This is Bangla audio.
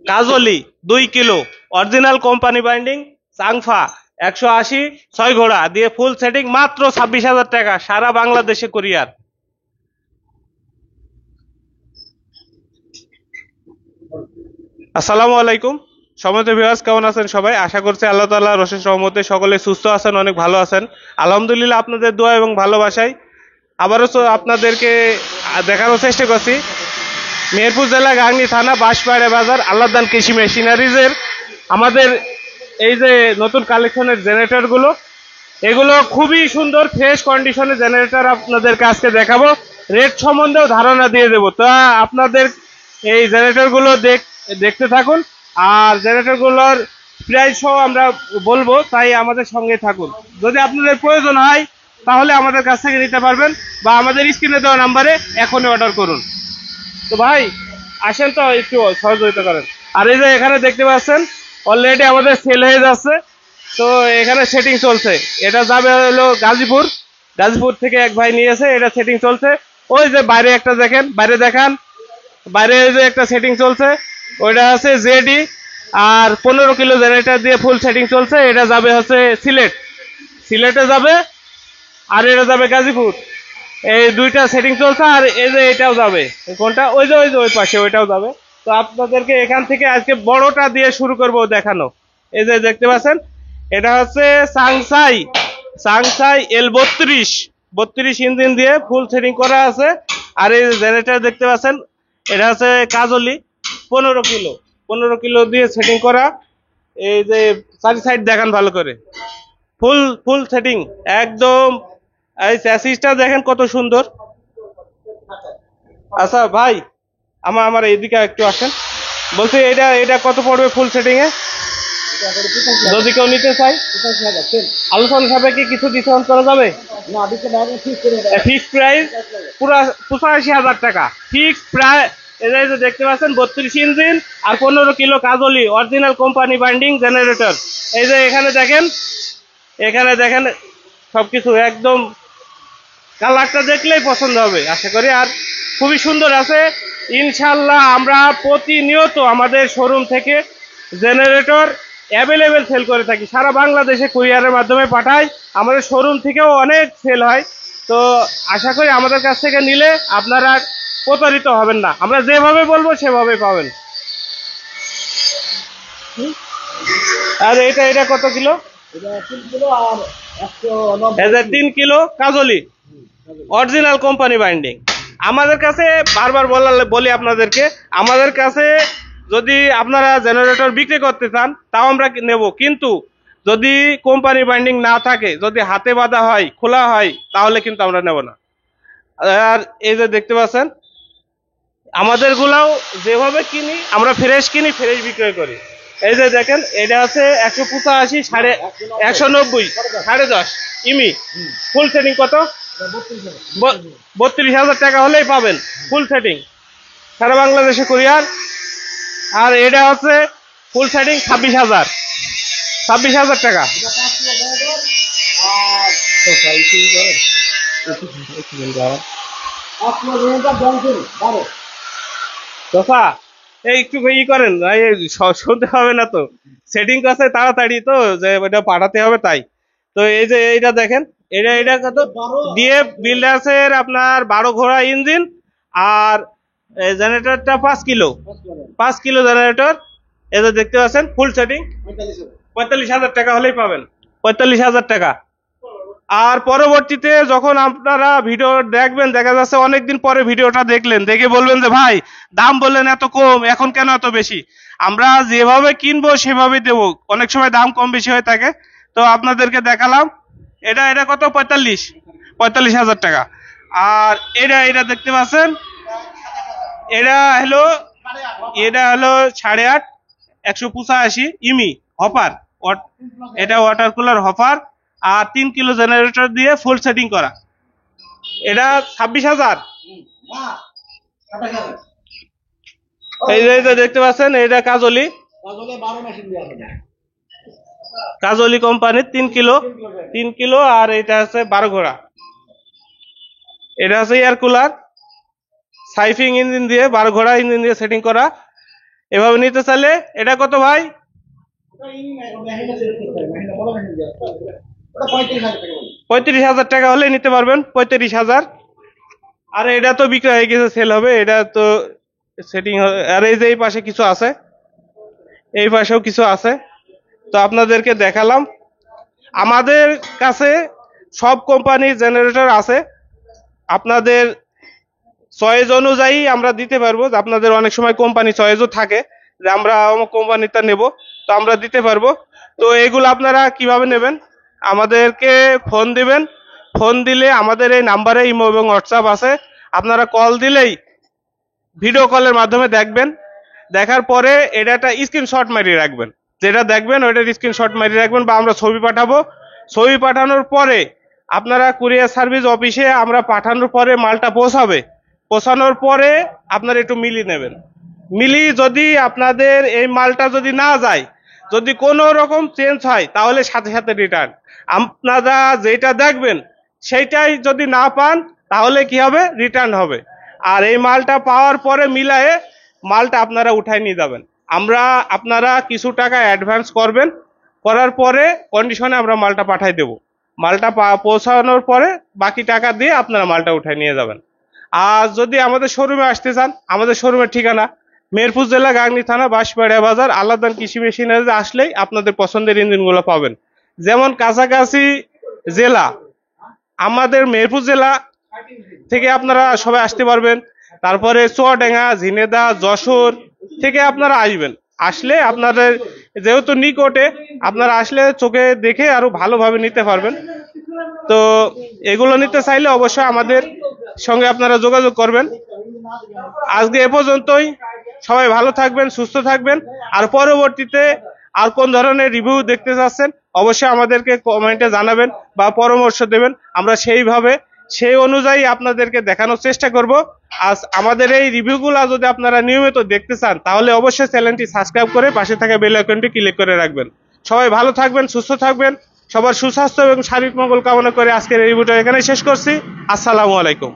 কাজলি 2 কিলো, অরিজিনাল কোম্পানি বাইন্ডিং, চাংফা 180, 6 ঘোড়া দিয়ে ফুল সেটিং, মাত্র 26,000 টাকা, সারা বাংলাদেশে কুরিয়ার। আসসালামু আলাইকুম সম্মানিত ভিউয়ার্স, কেমন আছেন সবাই? আশা করছি আল্লাহ তাআলার অশেষ রহমতে সকলে সুস্থ আছেন, অনেক ভালো আছেন। আলহামদুলিল্লাহ, আপনাদের দোয়া এবং ভালোবাসায় আবারও আপনাদেরকে দেখানোর চেষ্টা করছি মেহেরপুর জেলা গাংনী থানা বাঁশপাড়া বাজার আল্লাহদান কৃষি মেশিনারিজের আমাদের এই যে নতুন কালেকশনের জেনারেটরগুলো, এগুলো খুবই সুন্দর ফ্রেশ কন্ডিশনের জেনারেটর আপনাদেরকে আজকে দেখাবো। রেট সম্বন্ধেও ধারণা দিয়ে দেবো। তো আপনাদের এই জেনারেটরগুলো দেখতে থাকুন, আর জেনারেটরগুলোর প্রাইসও আমরা বলবো, তাই আমাদের সঙ্গে থাকুন। যদি আপনাদের প্রয়োজন হয় তাহলে আমাদের কাছ থেকে নিতে পারবেন, বা আমাদের স্ক্রিনে দেওয়া নাম্বারে এখনই অর্ডার করুন। তো ভাই আসেন তো, একটু সহযোগিতা করেন। আর এই যে এখানে দেখতে পাচ্ছেন অলরেডি আমাদের সেল হয়ে যাচ্ছে, তো এখানে সেটিং চলছে। এটা যাবে হলো গাজীপুর, গাজীপুর থেকে এক ভাই নিয়েছে, এটা সেটিং চলছে। ওই যে বাইরে একটা দেখেন, বাইরে দেখান, বাইরে যে একটা সেটিং চলছে, ওইটা আছে জেডি। আর 15 কিলো জেনারেটর দিয়ে ফুল সেটিং চলছে। এটা যাবে হচ্ছে সিলেটে যাবে, আর এটা যাবে গাজীপুর। এই দুইটা সেটিং চলছে। আর এই যে এটাও যাবে, কোনটা, ওই যে ওই পাশে ওইটাও যাবে। তো আপনাদেরকে এখান থেকে আজকে বড়টা দিয়ে শুরু করব দেখানো। এই যে দেখতে পাচ্ছেন, এটা হচ্ছে সাংসাই সাংসাই L32 ইঞ্জিন দিয়ে ফুল সেটিং করা আছে। আর এই জেনারেটর দেখতে পাচ্ছেন, এটা হচ্ছে কাজলি 15 কিলো, 15 কিলো দিয়ে সেটিং করা। এই যে চারি সাইড দেখান ভালো করে, ফুল ফুল সেটিং একদম। এই চ্যাসিসটা দেখেন কত সুন্দর। আচ্ছা ভাই, আমার এইদিকে একটু আসেন। বলছি এটা এটা কত পড়বে ফুল সেটিং এ? যদি কেউ নিতে চাই আলোচনা সাপেক্ষে কিছু ডিসকাউন্ট করা যাবে? ফিক্স প্রাইস পুরো 85,000 টাকা ফিক্স প্রাইস। এই যে দেখতে পাচ্ছেন 32 ইঞ্জিন আর 15 কিলো কাজলি অরিজিনাল কোম্পানি বাইন্ডিং জেনারেটর। এই যে এখানে দেখেন, এখানে দেখেন সবকিছু একদম, কালারটা দেখলেই পছন্দ হবে আশা করি। আর খুবই সুন্দর আছে ইনশাল্লাহ। আমরা প্রতিনিয়ত আমাদের শোরুম থেকে জেনারেটর অ্যাভেলেবেল সেল করে থাকি, সারা বাংলাদেশে কুরিয়ারের মাধ্যমে পাঠাই। আমাদের শোরুম থেকেও অনেক সেল হয়। তো আশা করি আমাদের কাছ থেকে নিলে আপনারা প্রতারিত হবেন না, আমরা যেভাবে বলবো সেভাবে পাবেন। আর এটা এটা কত কিলো? 3 কিলো কাজলি অরিজিনাল কোম্পানি বাইন্ডিং। আমাদের কাছে বারবার বলি আপনাদেরকে, আমাদের কাছে যদি আপনারা জেনারেটর বিক্রি করতে চান তাও আমরা নেব, কিন্তু যদি কোম্পানি বাইন্ডিং না থাকে, যদি হাতে বাঁধা হয়, খোলা হয়, তাহলে কিন্তু আমরা নেব না। আর এই যে দেখতে পাচ্ছেন, আমাদের গুলাও যেভাবে কিনি আমরা ফ্রেশ কিনি, ফ্রেশ বিক্রয় করি। এই যে দেখেন, এটা আছে 185, 190, 10.5 ইমি ফুল সেটিং কত? 32,000 টাকা হলেই পাবেন ফুল সেটিং, সারা বাংলাদেশে কুরিয়ার। আর এটা হচ্ছে ফুল সেটিং 26,000 টাকা। দফা এই একটু ই করেন, শুনতে হবে না তো, সেটিং আছে তাড়াতাড়ি, তো যে এটা পাঠাতে হবে তাই। তো এই যে এইটা দেখেন, এটা এটা কত? ডিএফ বিল্ডার্সের আপনার 12 ঘোড়া ইঞ্জিন। আর জেনারেটরটা 5 কিলো, 5 কিলো জেনারেটর। এই যে দেখতে পাচ্ছেন ফুল সেটিং 45,000 টাকা হলেই পাবেন, 45,000 টাকা। আর পরবর্তীতে যখন আপনারা ভিডিও দেখবেন, দেখা যাচ্ছে অনেকদিন পরে ভিডিওটা দেখলেন, দেখে বলবেন যে ভাই দাম বললেন এত কম, এখন কেন এত বেশি? আমরা যেভাবে কিনবো সেভাবে দেবো, অনেক সময় দাম কম বেশি হয়ে থাকে। তো আপনাদেরকে দেখালাম। এটা এটা কত? 45,000 টাকা। আর এটা এটা দেখতে পাচ্ছেন, এটা হলো এটা হলো 8.5, 185 ইমি হপার। এটা ওয়াটার কুলার হপার। আর 3 কিলো জেনারেটর দিয়ে ফুল সেটিং করা। এটা 26,000। এই যে দেখতে পাচ্ছেন, এটা কাজলি কাজলি কোম্পানির 3 কিলো, 3 কিলো। আর এটা আছে 12 ঘোড়া। এটা আছে এয়ার কুলার সাইফিং ইঞ্জিন দিয়ে, 12 ঘোড়া ইঞ্জিন দিয়ে সেটিং করা। এভাবে নিতে চাইলে এটা কত ভাই? 35,000 টাকা হলে নিতে পারবেন, 35,000। আর এটা তো বিক্রি হয়ে গেছে, সেল হবে, এটা তো সেটিং। আর এই যে এই পাশে কিছু আছে, এই পাশেও কিছু আছে, তো আপনাদেরকে দেখালাম। আমাদের কাছে সব কোম্পানির জেনারেটর আছে, আপনাদের চয়েস অনুযায়ী আমরা দিতে পারবো। আপনাদের অনেক সময় কোম্পানি চয়েসও থাকে যে আমরা অমুক কোম্পানিটা নেব, তো আমরা দিতে পারবো। তো এগুলো আপনারা কিভাবে নেবেন? আমাদেরকে ফোন দিবেন, ফোন দিলে আমাদের এই নাম্বারে ইমো এবং হোয়াটসঅ্যাপ আছে, আপনারা কল দিলেই ভিডিও কলের মাধ্যমে দেখবেন। দেখার পরে এটা একটা স্ক্রিনশট মারিয়ে রাখবেন, যেটা দেখবেন ওইটার স্ক্রিনশট মারিয়ে রাখবেন, বা আমরা ছবি পাঠাবো। ছবি পাঠানোর পরে আপনারা কুরিয়ার সার্ভিস অফিসে আমরা পাঠানোর পরে মালটা পৌঁছাবে, পৌঁছানোর পরে আপনারা একটু মিলি নেবেন। মিলি যদি আপনাদের এই মালটা যদি না যায়, যদি কোনো রকম চেঞ্জ হয়, তাহলে সাথে সাথে রিটার্ন। আপনারা যেটা দেখবেন সেইটাই যদি না পান, তাহলে কি হবে? রিটার্ন হবে। আর এই মালটা পাওয়ার পরে মিলায়ে মালটা আপনারা উঠায় নিয়ে যাবেন। আপনারা কিছু টাকা অ্যাডভান্স করবেন, করার পরে কন্ডিশনে আমরা মালটা পাঠাই দেব। মালটা পৌঁছানোর পরে বাকি টাকা দিয়ে আপনারা মালটা উঠায় নিয়ে যাবেন। আর যদি আমাদের শোরুমে আসতে চান, আমাদের শোরুমের ঠিকানা মেহেরপুর জেলা, গাংনী থানা, বাঁশবাড়িয়া বাজার, আল্লাহদান কৃষি মেশিনারিতে আসলেই আপনাদের পছন্দের ইঞ্জিনগুলো পাবেন। যেমন কাছাকাছি জেলা, আমাদের মেহেরপুর জেলা থেকে আপনারা সবাই আসতে পারবেন। তারপরে চুয়াডাঙ্গা, ঝিনেদা, যশোর থেকে আপনারা আসবেন। আসলে আপনাদের যেহেতু নিকটে, আপনারা আসলে চোখে দেখে আরো ভালোভাবে নিতে পারবেন। তো এগুলো নিতে চাইলে অবশ্যই আমাদের সঙ্গে আপনারা যোগাযোগ করবেন। আজকে এ পর্যন্তই। সবাই ভালো থাকবেন, সুস্থ থাকবেন। আর পরবর্তীতে আর কোন ধরনের রিভিউ দেখতে চাচ্ছেন অবশ্যই আমাদেরকে কমেন্টে জানাবেন বা পরামর্শ দেবেন, আমরা সেই অনুযায়ী আপনাদেরকে দেখানোর চেষ্টা করব। আজ আমাদের এই রিভিউগুলো যদি আপনারা নিয়মিত দেখতে চান, তাহলে অবশ্যই চ্যানেলটি সাবস্ক্রাইব করে পাশে থাকা বেল আইকনটি ক্লিক করে রাখবেন। সবাই ভালো থাকবেন, সুস্থ থাকবেন। সবার সুস্বাস্থ্য এবং শারীরিক মঙ্গল কামনা করে আজকের এই রিভিউটা এখানে শেষ করছি। আসসালামু আলাইকুম।